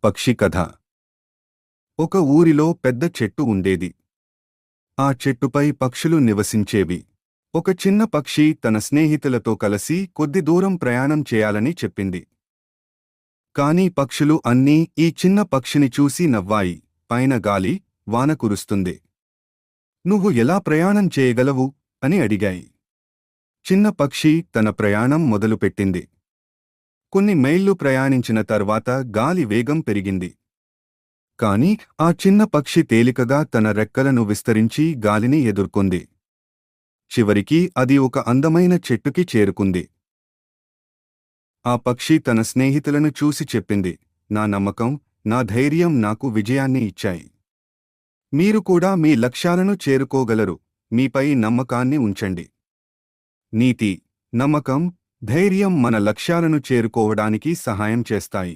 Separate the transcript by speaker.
Speaker 1: పక్షి కథ. ఒక ఊరిలో పెద్ద చెట్టు ఉండేది. ఆ చెట్టుపై పక్షులు నివసించేవి. ఒక చిన్న పక్షి తన స్నేహితులతో కలిసి కొద్ది దూరం ప్రయాణం చేయాలని చెప్పింది. కాని పక్షులు అన్నీ ఈ చిన్న పక్షిని చూసి నవ్వాయి. పైన గాలి, వాన కురుస్తుంది. నువ్వు ఎలా ప్రయాణం చేయగలవు అని అడిగాయి. చిన్న పక్షి తన ప్రయాణం మొదలుపెట్టింది. కొన్ని మైళ్ళు ప్రయాణించిన తర్వాత గాలి వేగం పెరిగింది. కాని ఆ చిన్న పక్షి తేలికగా తన రెక్కలను విస్తరించి గాలిని ఎదుర్కొంది. చివరికి అది ఒక అందమైన చెట్టుకి చేరుకుంది. ఆ పక్షి తన స్నేహితులను చూసి చెప్పింది, నా నమ్మకం, నా ధైర్యం నాకు విజయాన్ని ఇచ్చాయి. మీరు కూడా మీ లక్ష్యాలను చేరుకోగలరు. మీపై నమ్మకాన్ని ఉంచండి. నీతి: నమ్మకం, ధైర్యం మన లక్ష్యాలను చేరుకోవడానికి సహాయం చేస్తాయి.